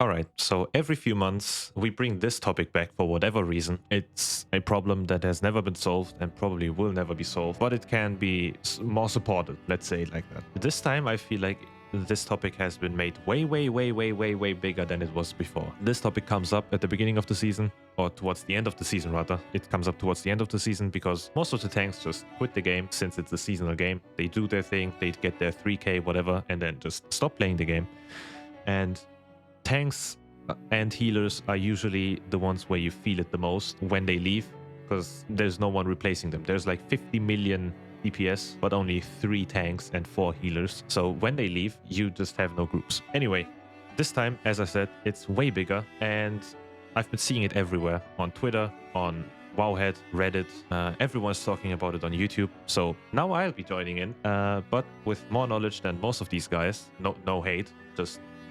Alright, so every few months we bring this topic back for whatever reason. It's a problem that has never been solved and probably will never be solved, but it can be more supported, let's say it like that. This time I feel like this topic has been made way bigger than it was before. This topic comes up at the beginning of the season, or towards the end of the season rather. It comes up towards the end of the season because most of the tanks just quit the game since it's a seasonal game. They do their thing, they get their 3k whatever, and then just stop playing the game. And tanks and healers are usually the ones where you feel it the most when they leave, because there's no one replacing them. There's like 50 million DPS, but only 3 tanks and 4 healers. So when they leave, you just have no groups. Anyway, this time, as I said, it's way bigger, and I've been seeing it everywhere on Twitter, on Wowhead, Reddit. Everyone's talking about it on YouTube. So now I'll be joining in, but with more knowledge than most of these guys. No hate.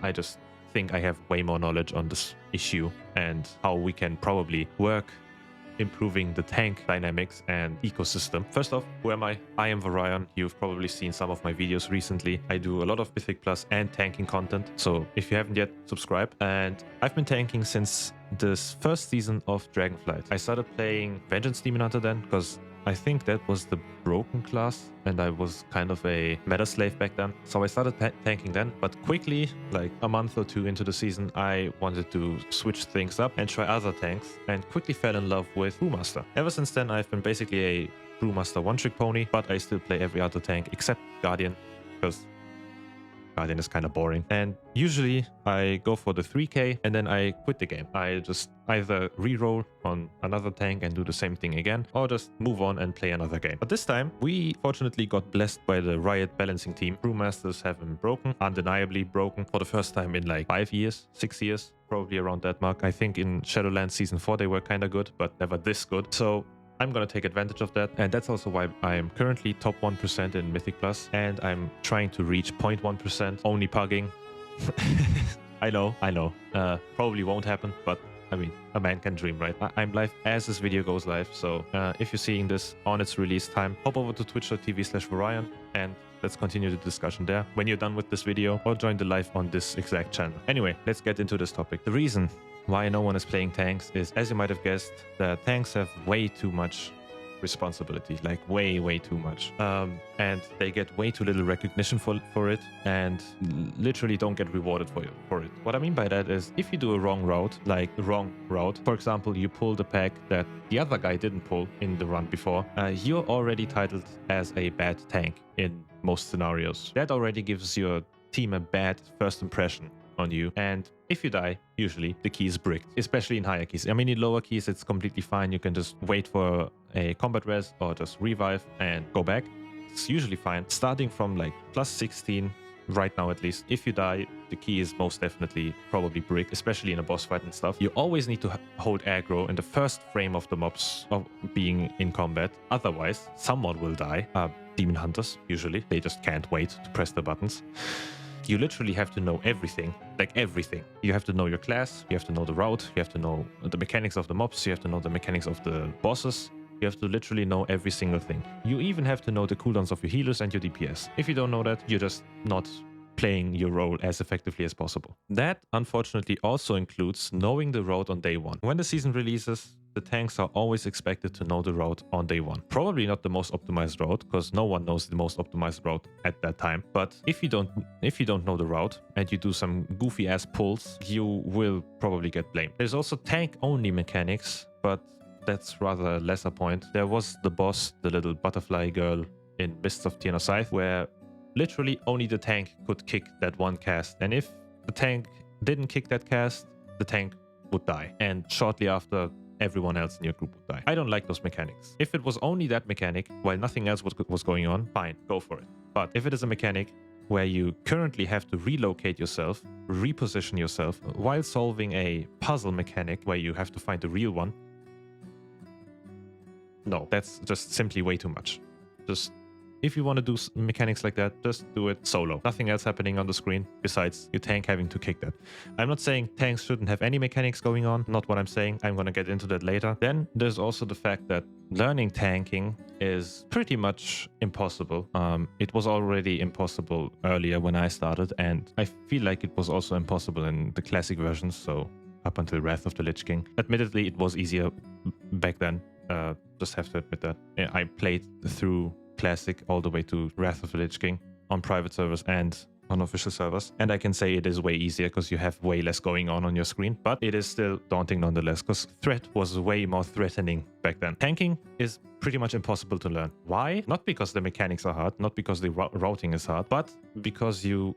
I just think I have way more knowledge on this issue and how we can probably work improving the tank dynamics and ecosystem. First off, who am I? I am Varian. You've probably seen some of my videos recently. I do a lot of Mythic Plus and tanking content, so if you haven't yet, subscribe. And I've been tanking since this first season of Dragonflight. I started playing Vengeance Demon Hunter then, because I think that was the broken class and I was kind of a meta slave back then. So I started tanking then, but quickly, like a month or 2 into the season, I wanted to switch things up and try other tanks, and quickly fell in love with Brewmaster. Ever since then, I've been basically a Brewmaster one-trick pony, but I still play every other tank except Guardian, because Guardian is kind of boring. And usually I go for the 3k and then I quit the game. I just either reroll on another tank and do the same thing again, or just move on and play another game. But this time, we fortunately got blessed by the Riot balancing team. Brewmasters have been broken, undeniably broken, for the first time in like 5 years, 6 years, probably around that mark. I think in Shadowlands Season 4 they were kind of good, but never this good. So I'm going to take advantage of that, and that's also why I'm currently top 1% in Mythic Plus, and I'm trying to reach 0.1%, only pugging. I know, probably won't happen, but I mean, a man can dream, right? I'm live as this video goes live, so if you're seeing this on its release time, hop over to twitch.tv/Varian, and let's continue the discussion there when you're done with this video, or join the live on this exact channel. Anyway, let's get into this topic. The reason why no one is playing tanks is, as you might have guessed, that tanks have way too much responsibility, like way too much, and they get way too little recognition for it, and literally don't get rewarded for it. What I mean by that is, if you do a wrong route, for example, you pull the pack that the other guy didn't pull in the run before, you're already titled as a bad tank in most scenarios. That already gives your team a bad first impression on you, and if you die, usually the key is bricked, especially in higher keys. I mean, in lower keys it's completely fine. You can just wait for a combat res or just revive and go back. It's usually fine. Starting from like plus 16 right now, at least, if you die, the key is most definitely probably bricked, especially in a boss fight and stuff. You always need to hold aggro in the first frame of the mobs of being in combat, otherwise someone will die. Demon hunters, usually, they just can't wait to press the buttons. You literally have to know everything, like everything. You have to know your class, you have to know the route, you have to know the mechanics of the mobs, you have to know the mechanics of the bosses. You have to literally know every single thing. You even have to know the cooldowns of your healers and your DPS. If you don't know that, you're just not playing your role as effectively as possible. That, unfortunately, also includes knowing the route on day 1. When the season releases, the tanks are always expected to know the route on day 1. Probably not the most optimized route, because no one knows the most optimized route at that time. But if you don't know the route and you do some goofy ass pulls, you will probably get blamed. There's also tank only mechanics, but that's rather a lesser point. There was the boss, the little butterfly girl in Mists of Tierna Scythe, where literally only the tank could kick that one cast, and if the tank didn't kick that cast, the tank would die, and shortly after, everyone else in your group would die. I don't like those mechanics. If it was only that mechanic while nothing else was going on, fine, go for it. But if it is a mechanic where you currently have to relocate yourself, reposition yourself, while solving a puzzle mechanic where you have to find the real one, no, that's just simply way too much. Just if you want to do mechanics like that, just do it solo. Nothing else happening on the screen besides your tank having to kick that. I'm not saying tanks shouldn't have any mechanics going on. Not what I'm saying. I'm going to get into that later. Then there's also the fact that learning tanking is pretty much impossible. It was already impossible earlier when I started, and I feel like it was also impossible in the classic versions, so up until Wrath of the Lich King. Admittedly, it was easier back then. Just have to admit that. I played through classic all the way to Wrath of the Lich King on private servers and on official servers, and I can say it is way easier because you have way less going on your screen, but it is still daunting nonetheless because threat was way more threatening back then. Tanking is pretty much impossible to learn. Why? Not because the mechanics are hard, not because the routing is hard, but because you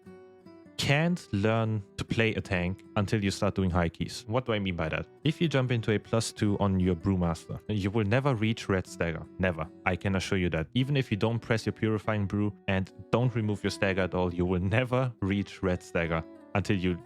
can't learn to play a tank until you start doing high keys. What do I mean by that? If you jump into a +2 on your Brewmaster, you will never reach Red Stagger. Never. I can assure you that. Even if you don't press your Purifying Brew and don't remove your Stagger at all, you will never reach Red Stagger until you,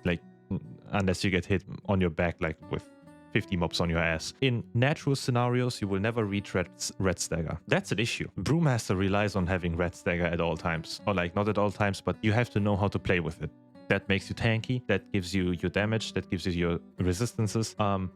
unless you get hit on your back, with 50 mobs on your ass. In natural scenarios, you will never reach Red Stagger. That's an issue. Brewmaster relies on having Red Stagger at all times. Or not at all times, but you have to know how to play with it. That makes you tanky, that gives you your damage, that gives you your resistances.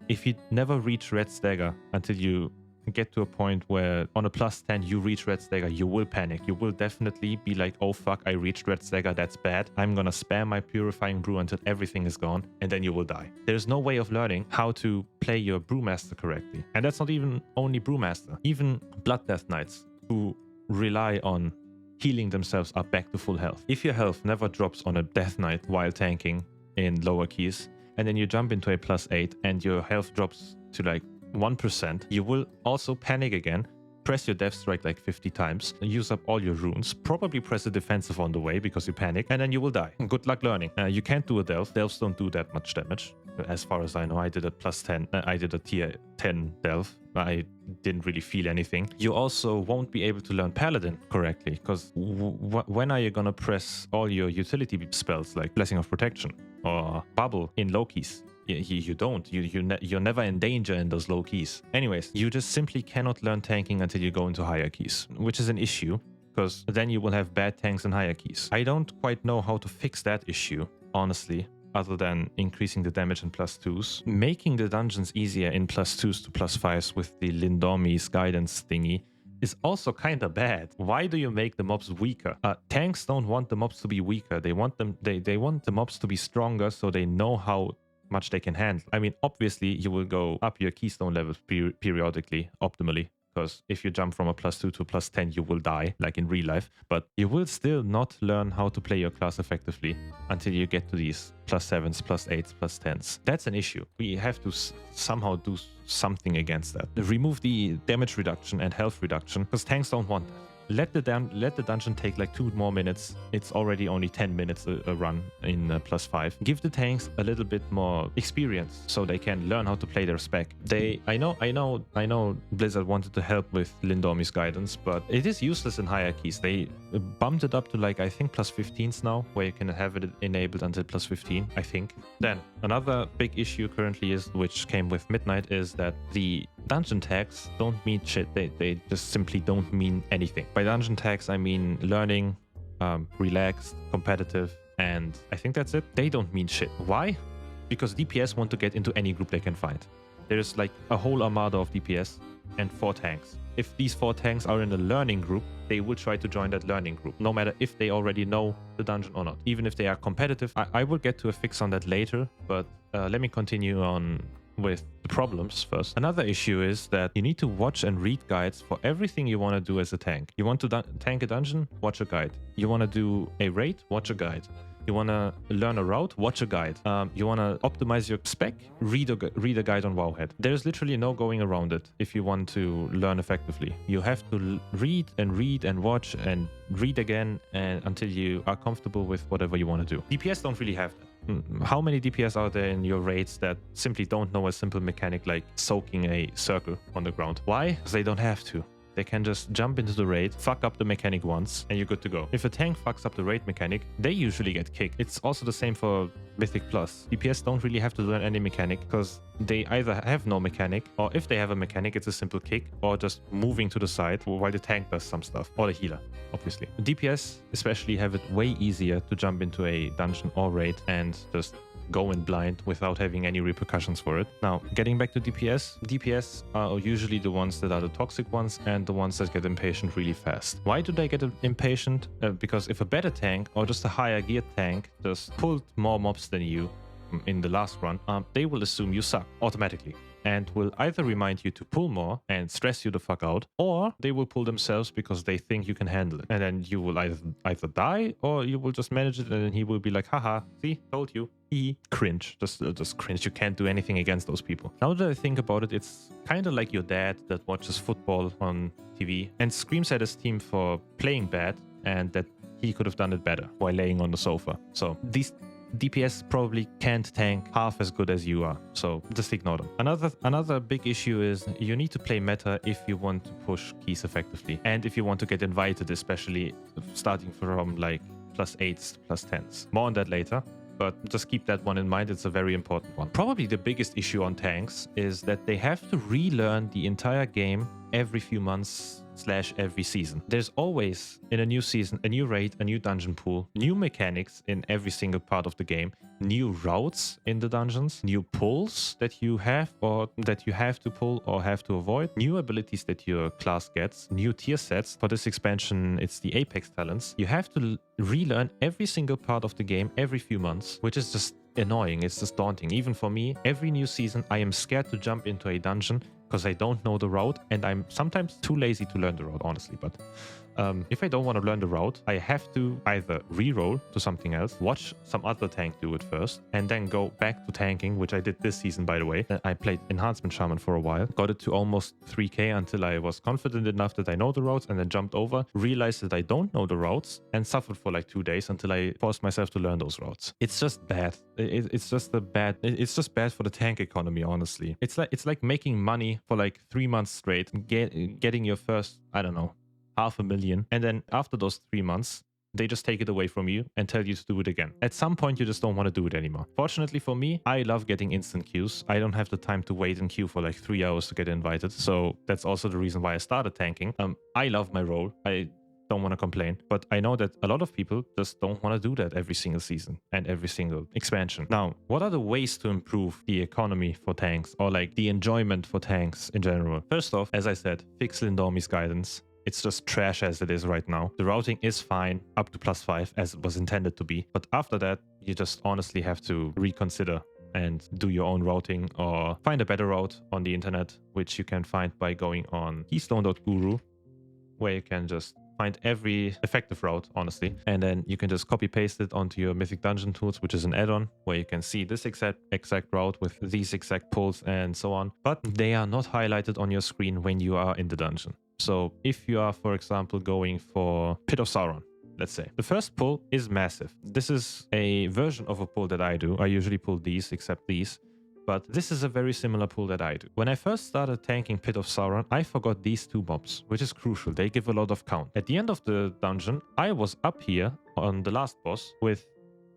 If you never reach Red Stagger until you get to a point where on a +10 you reach Red Stagger, you will panic. You will definitely be like, oh fuck, I reached Red Stagger, that's bad. I'm gonna spam my Purifying Brew until everything is gone, and then you will die. There's no way of learning how to play your Brewmaster correctly. And that's not even only Brewmaster. Even Blood Death Knights, who rely on healing themselves up back to full health. If your health never drops on a Death Knight while tanking in lower keys, and then you jump into a +8 and your health drops to 1%, you will also panic again, press your Death Strike 50 times, use up all your runes, probably press a defensive on the way because you panic, and then you will die. Good luck learning. You can't do a Delve. Delves don't do that much damage. As far as I know, I did a +10. I did a tier 10 Delve. I didn't really feel anything. You also won't be able to learn Paladin correctly, because when are you gonna press all your utility spells like Blessing of Protection or Bubble in low keys? You don't. You're never in danger in those low keys. Anyways, you just simply cannot learn tanking until you go into higher keys, which is an issue, because then you will have bad tanks in higher keys. I don't quite know how to fix that issue, honestly, other than increasing the damage in +2s. Making the dungeons easier in +2s to +5s with the Lindormi's guidance thingy is also kind of bad. Why do you make the mobs weaker? Tanks don't want the mobs to be weaker. They want the mobs to be stronger so they know how much they can handle. I mean, obviously, you will go up your keystone levels periodically, optimally, because if you jump from a +2 to a +10, you will die, like in real life. But you will still not learn how to play your class effectively until you get to these +7s, +8s, +10s. That's an issue. We have to somehow do something against that. Remove the damage reduction and health reduction, because tanks don't want that. Let the dungeon take 2 more minutes. It's already only 10 minutes a run in +5. Give the tanks a little bit more experience so they can learn how to play their spec. I know Blizzard wanted to help with Lindormi's guidance, but it is useless in higher keys. They bumped it up to I think +15s now, where you can have it enabled until +15, I think. Then another big issue currently which came with Midnight, is that the dungeon tags don't mean shit. They just simply don't mean anything. By dungeon tags, I mean learning, relaxed, competitive, and I think that's it. They don't mean shit. Why? Because DPS want to get into any group they can find. There's a whole armada of DPS and 4 tanks. If these 4 tanks are in a learning group, they will try to join that learning group, no matter if they already know the dungeon or not. Even if they are competitive, I will get to a fix on that later, but let me continue on with the problems first. Another issue is that you need to watch and read guides for everything you want to do as a tank. You want to tank a dungeon? Watch a guide. You want to do a raid? Watch a guide. You want to learn a route? Watch a guide. You want to optimize your spec? Read a guide on Wowhead. There's literally no going around it if you want to learn effectively. You have to read and watch and read again until you are comfortable with whatever you want to do. DPS don't really have that. How many DPS are there in your raids that simply don't know a simple mechanic like soaking a circle on the ground? Why? Because they don't have to. They can just jump into the raid, fuck up the mechanic once, and you're good to go. If a tank fucks up the raid mechanic, they usually get kicked. It's also the same for Mythic Plus. DPS don't really have to learn any mechanic because they either have no mechanic, or if they have a mechanic, it's a simple kick or just moving to the side while the tank does some stuff, or the healer, obviously. DPS especially have it way easier to jump into a dungeon or raid and just go in blind without having any repercussions for it. Now, getting back to DPS are usually the ones that are the toxic ones and the ones that get impatient really fast. Why do they get impatient? Because if a better tank or just a higher geared tank just pulled more mobs than you in the last run, they will assume you suck automatically and will either remind you to pull more and stress you the fuck out, or they will pull themselves because they think you can handle it. And then you will either die or you will just manage it, and then he will be like, haha, see, told you. Cringe. Just cringe. You can't do anything against those people. Now that I think about it, it's kind of like your dad that watches football on TV and screams at his team for playing bad and that he could have done it better while laying on the sofa. So these DPS probably can't tank half as good as you are, so just ignore them. Another big issue is you need to play meta if you want to push keys effectively, and if you want to get invited, especially starting from like +8s, +10s. More on that later, but just keep that one in mind. It's a very important one. Probably the biggest issue on tanks is that they have to relearn the entire game every few months / every season. There's always, in a new season, a new raid, a new dungeon pool, new mechanics in every single part of the game, new routes in the dungeons, new pulls that you have or that you have to pull or have to avoid, new abilities that your class gets, new tier sets. For this expansion, it's the Apex talents. You have to relearn every single part of the game every few months, which is just annoying. It's just daunting. Even for me, every new season, I am scared to jump into a dungeon because I don't know the route, and I'm sometimes too lazy to learn the route, honestly. But if I don't want to learn the route, I have to either re-roll to something else, watch some other tank do it first, and then go back to tanking, which I did this season, by the way. I played Enhancement Shaman for a while, got it to almost 3k until I was confident enough that I know the routes, and then jumped over, realized that I don't know the routes, and suffered for like 2 days until I forced myself to learn those routes. It's just bad. It's just bad for the tank economy, honestly. It's like making money for like 3 months straight, getting your first, I don't know, 500,000, and then after those 3 months they just take it away from you and tell you to do it again. At some point you just don't want to do it anymore. Fortunately for me, I love getting instant queues. I don't have the time to wait in queue for like 3 hours to get invited, so that's also the reason why I started tanking. I love my role. I don't want to complain, but I know that a lot of people just don't want to do that every single season and every single expansion. Now, what are the ways to improve the economy for tanks, or like the enjoyment for tanks in general? First off, as I said, fix Lindormi's guidance. It's just trash as it is right now. The routing is fine up to +5 as it was intended to be, but after that you just honestly have to reconsider and do your own routing, or find a better route on the internet, which you can find by going on keystone.guru, where you can just find every effective route, honestly, and then you can just copy paste it onto your Mythic Dungeon Tools, which is an add-on where you can see this exact route with these exact pulls and so on, but they are not highlighted on your screen when you are in the dungeon. So if you are, for example, going for Pit of Sauron, let's say, the first pull is massive. This is a version of a pull that I do. I usually pull these, except these, but this is a very similar pull that I do. When I first started tanking Pit of Sauron, I forgot these 2 mobs, which is crucial. They give a lot of count. At the end of the dungeon, I was up here on the last boss with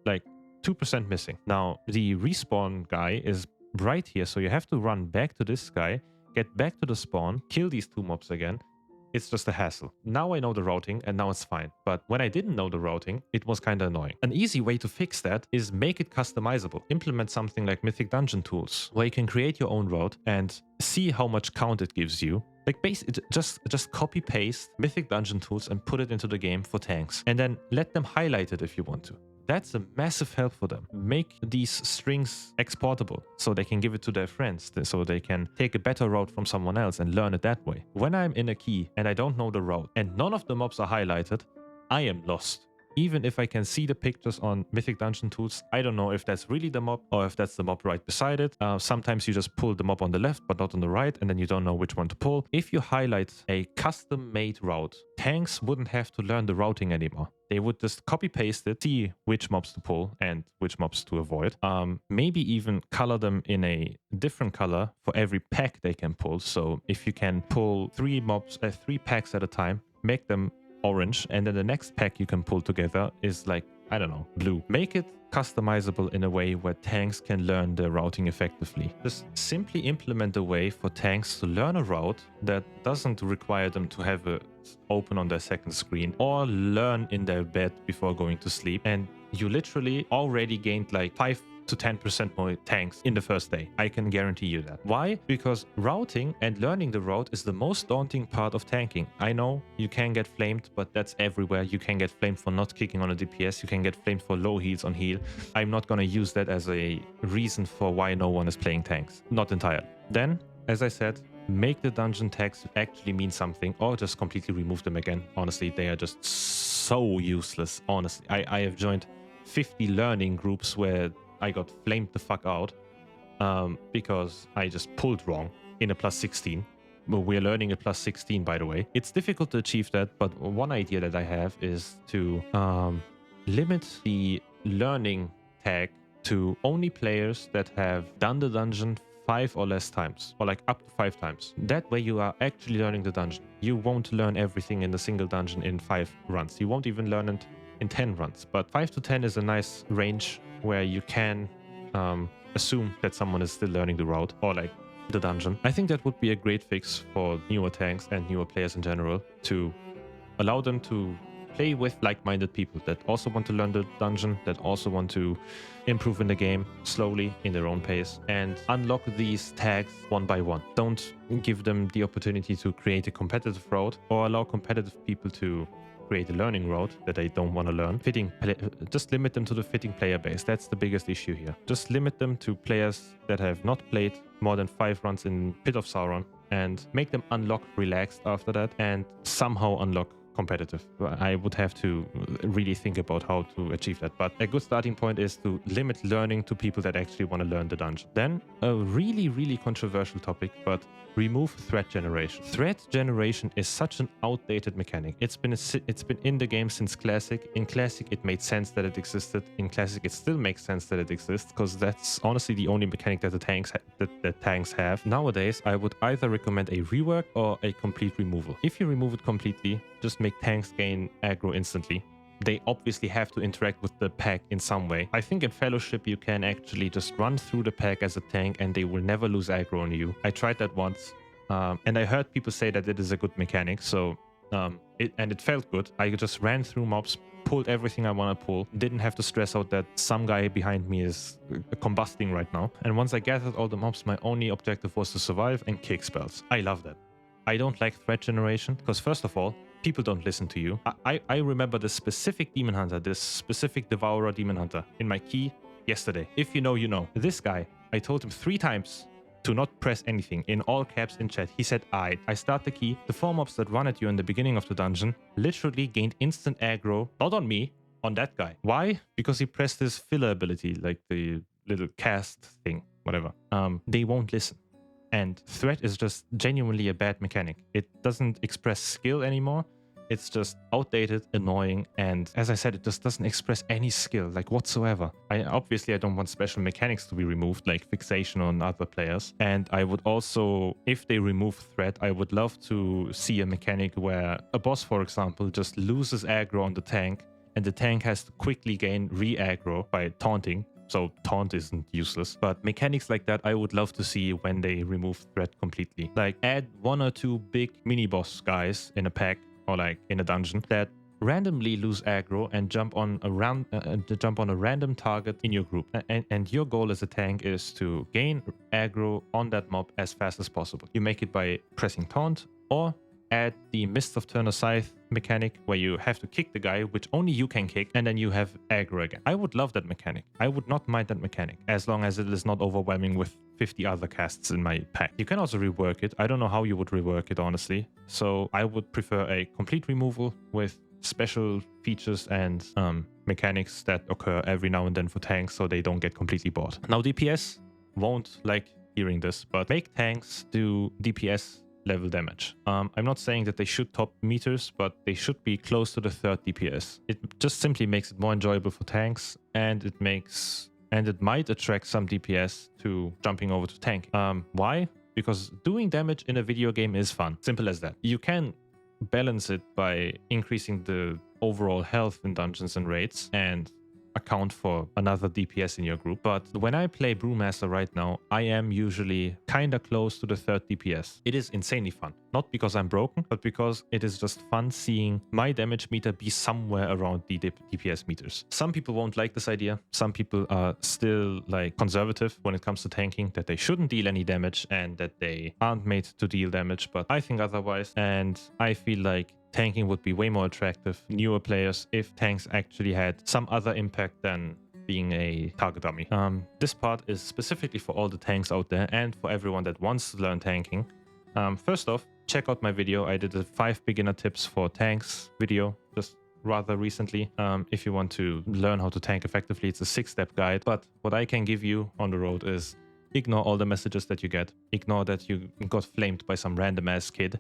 like 2% missing. Now, the respawn guy is right here, so you have to run back to this guy, get back to the spawn, kill these 2 mobs again. It's just a hassle. Now I know the routing and now it's fine. But when I didn't know the routing, it was kind of annoying. An easy way to fix that is make it customizable. Implement something like Mythic Dungeon Tools, where you can create your own route and see how much count it gives you. Like just copy paste Mythic Dungeon Tools and put it into the game for tanks. And then let them highlight it if you want to. That's a massive help for them. Make these strings exportable so they can give it to their friends, so they can take a better route from someone else and learn it that way. When I'm in a key and I don't know the route and none of the mobs are highlighted, I am lost. even if I can see the pictures on Mythic Dungeon Tools, I don't know if that's really the mob or if that's the mob right beside it. Sometimes you just pull the mob on the left but not on the right, and then you don't know which one to pull. If you highlight a custom-made route, tanks wouldn't have to learn the routing anymore. They would just copy paste it, see which mobs to pull and which mobs to avoid. Maybe even color them in a different color for every pack they can pull. So if you can pull 3 packs at a time, make them orange, and then the next pack you can pull together is like, I don't know, blue. Make it customizable in a way where tanks can learn the routing effectively. Just simply implement a way for tanks to learn a route that doesn't require them to have it open on their second screen or learn in their bed before going to sleep. And you literally already gained like 5 to 10% more tanks in the first day. I can guarantee you that. Why? Because routing and learning the route is the most daunting part of tanking. I know you can get flamed, but that's everywhere. You can get flamed for not kicking on a DPS. You can get flamed for low heals on heal. I'm not going to use that as a reason for why no one is playing tanks. Not entirely. Then, as I said, make the dungeon tags actually mean something, or just completely remove them again. Honestly, they are just so useless. Honestly, I have joined 50 learning groups where I got flamed the fuck out because I just pulled wrong in a plus 16. Well, we're learning a plus 16, by the way. It's difficult to achieve that, but one idea that I have is to limit the learning tag to only players that have done the dungeon 5 or less times, or like up to 5 times. That way you are actually learning the dungeon. You won't learn everything in a single dungeon in 5 runs. You won't even learn it in 10 runs, but 5 to 10 is a nice range where you can assume that someone is still learning the route or like the dungeon. I think that would be a great fix for newer tanks and newer players in general, to allow them to play with like-minded people that also want to learn the dungeon, that also want to improve in the game slowly in their own pace, and unlock these tags one by one. Don't give them the opportunity to create a competitive route, or allow competitive people to create a learning route that they don't want to learn. Just limit them to the fitting player base. That's the biggest issue here. Just limit them to players that have not played more than 5 runs in Pit of Sauron, and make them unlock relaxed after that, and somehow unlock competitive. I would have to really think about how to achieve that, but a good starting point is to limit learning to people that actually want to learn the dungeon. Then a really controversial topic, but remove threat generation. Threat generation is such an outdated mechanic. It's been in the game since Classic. In Classic it made sense that it existed. In Classic it still makes sense that it exists, because that's honestly the only mechanic that the tanks have. Nowadays I would either recommend a rework or a complete removal. If you remove it completely, just make tanks gain aggro instantly. They obviously have to interact with the pack in some way. I think in Fellowship you can actually just run through the pack as a tank and they will never lose aggro on you. I tried that once and I heard people say that it is a good mechanic, so it felt good. I just ran through mobs, pulled everything I want to pull, didn't have to stress out that some guy behind me is combusting right now. And once I gathered all the mobs, my only objective was to survive and kick spells. I love that. I don't like threat generation because, first of all, people don't listen to you. I remember this specific demon hunter, this specific devourer demon hunter in my key yesterday. If you know, you know. This guy, I told him 3 times to not press anything, in all caps in chat. He said, I start the key. The 4 mobs that run at you in the beginning of the dungeon literally gained instant aggro, not on me, on that guy. Why? Because he pressed his filler ability, like the little cast thing, whatever. They won't listen. And threat is just genuinely a bad mechanic. It doesn't express skill anymore. It's just outdated, annoying, and as I said, it just doesn't express any skill, like whatsoever. Obviously I don't want special mechanics to be removed, like fixation on other players. And I would also, if they remove threat, I would love to see a mechanic where a boss, for example, just loses aggro on the tank, and the tank has to quickly gain re-aggro by taunting. So taunt isn't useless, but mechanics like that I would love to see when they remove threat completely. Like add 1 or 2 big mini boss guys in a pack or like in a dungeon that randomly lose aggro and jump on a random target in your group. And your goal as a tank is to gain aggro on that mob as fast as possible. You make it by pressing taunt, or add the Mist of Turner Scythe mechanic where you have to kick the guy, which only you can kick, and then you have aggro again. I would love that mechanic. I would not mind that mechanic, as long as it is not overwhelming with 50 other casts in my pack. You can also rework it. I don't know how you would rework it, honestly. So I would prefer a complete removal with special features and mechanics that occur every now and then for tanks so they don't get completely bored. Now DPS won't like hearing this, but make tanks do DPS level damage. I'm not saying that they should top meters, but they should be close to the third DPS. It just simply makes it more enjoyable for tanks, and it might attract some DPS to jumping over to tank. Why? Because doing damage in a video game is fun. Simple as that. You can balance it by increasing the overall health in dungeons and raids and account for another DPS in your group. But when I play Brewmaster right now, I am usually kinda close to the third DPS. It is insanely fun. Not because I'm broken, but because it is just fun seeing my damage meter be somewhere around the DPS meters. Some people won't like this idea. Some people are still like conservative when it comes to tanking, that they shouldn't deal any damage and that they aren't made to deal damage, but I think otherwise. And I feel like tanking would be way more attractive to newer players if tanks actually had some other impact than being a target dummy. This part is specifically for all the tanks out there and for everyone that wants to learn tanking. First off, check out my video. I did a 5 beginner tips for tanks video just rather recently. If you want to learn how to tank effectively, it's a 6-step guide. But what I can give you on the road is ignore all the messages that you get. Ignore that you got flamed by some random ass kid.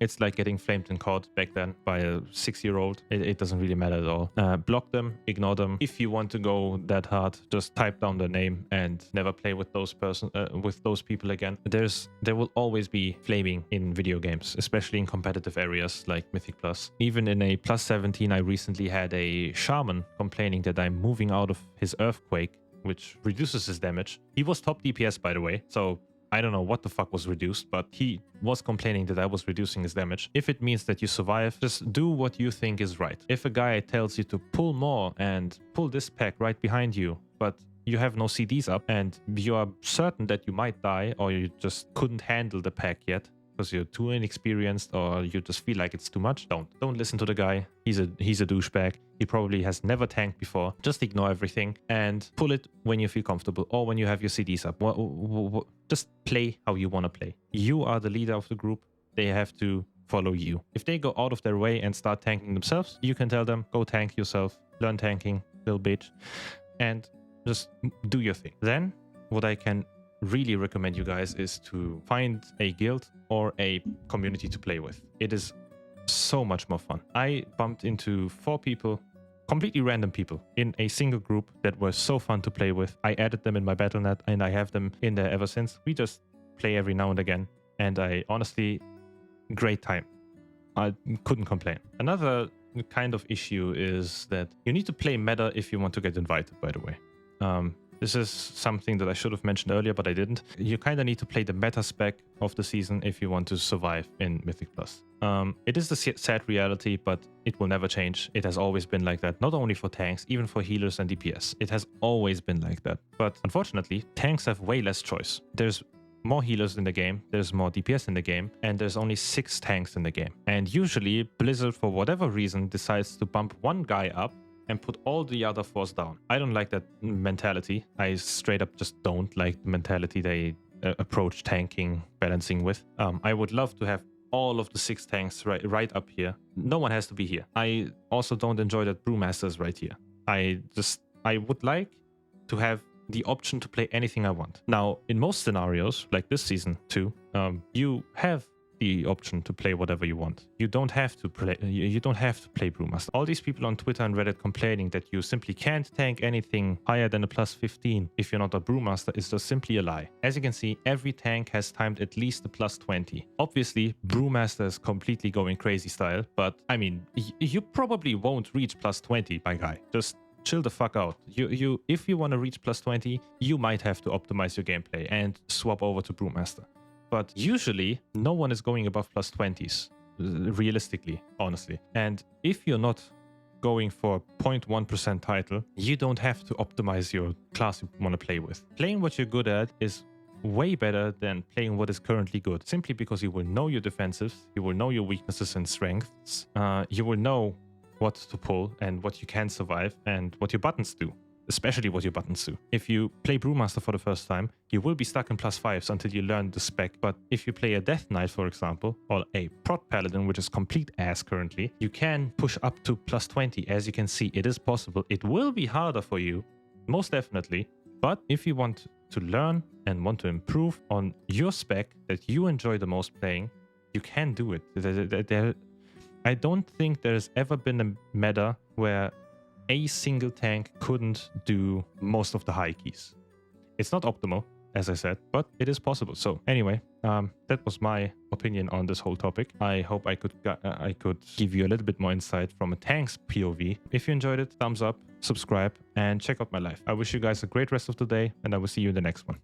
It's like getting flamed in COD back then by a 6-year-old. It doesn't really matter at all. Block them, ignore them. If you want to go that hard, just type down their name and never play with those people again. There will always be flaming in video games, especially in competitive areas like Mythic Plus. Even in a plus 17, I recently had a shaman complaining that I'm moving out of his earthquake, which reduces his damage. He was top DPS, by the way, so I don't know what the fuck was reduced, but he was complaining that I was reducing his damage. If it means that you survive, just do what you think is right. If a guy tells you to pull more and pull this pack right behind you, but you have no CDs up and you are certain that you might die, or you just couldn't handle the pack yet because you're too inexperienced, or you just feel like it's too much, don't listen to the guy. He's a douchebag. He probably has never tanked before. Just ignore everything and pull it when you feel comfortable or when you have your CDs up. Just play how you want to play. You are the leader of the group. They have to follow you. If they go out of their way and start tanking themselves, you can tell them, go tank yourself, learn tanking, little bitch, and just do your thing. Then what I can really recommend you guys is to find a guild or a community to play with. It is so much more fun. I bumped into 4 people, completely random people, in a single group that were so fun to play with. I added them in my Battle.net and I have them in there ever since. We just play every now and again, and I honestly, great time. I couldn't complain. Another kind of issue is that you need to play meta if you want to get invited, by the way. This is something that I should have mentioned earlier, but I didn't. You kind of need to play the meta spec of the season if you want to survive in Mythic Plus. It is the sad reality, but it will never change. It has always been like that, not only for tanks, even for healers and DPS. It has always been like that. But unfortunately, tanks have way less choice. There's more healers in the game, there's more DPS in the game, and there's only 6 tanks in the game. And usually, Blizzard, for whatever reason, decides to bump one guy up and put all the other 4s down. I don't like that mentality. I straight up just don't like the mentality they approach tanking, balancing with. I would love to have all of the 6 tanks right up here. No one has to be here. I also don't enjoy that Brewmaster is right here. I would like to have the option to play anything I want. Now, in most scenarios, like this season too, you have the option to play whatever you want. You don't have to play Brewmaster. All these people on Twitter and Reddit complaining that you simply can't tank anything higher than a plus 15 if you're not a Brewmaster is just simply a lie. As you can see, every tank has timed at least a plus 20. Obviously, Brewmaster is completely going crazy style, but I mean, you probably won't reach plus 20, my guy. Just chill the fuck out. If you want to reach plus 20, you might have to optimize your gameplay and swap over to Brewmaster. But usually, no one is going above plus 20s, realistically, honestly. And if you're not going for 0.1% title, you don't have to optimize your class you want to play with. Playing what you're good at is way better than playing what is currently good, simply because you will know your defensives, you will know your weaknesses and strengths, you will know what to pull and what you can survive and what your buttons do. especially what your buttons do. If you play Brewmaster for the first time, you will be stuck in +5s until you learn the spec. But if you play a Death Knight, for example, or a Prot Paladin, which is complete ass currently, you can push up to +20. As you can see, it is possible. It will be harder for you, most definitely. But if you want to learn and want to improve on your spec that you enjoy the most playing, you can do it. I don't think there's ever been a meta where a single tank couldn't do most of the high keys. It's not optimal, as I said, but it is possible. So anyway, that was my opinion on this whole topic. I hope I could give you a little bit more insight from a tank's POV. If you enjoyed it, thumbs up, subscribe, and check out my live. I wish you guys a great rest of the day, and I will see you in the next one.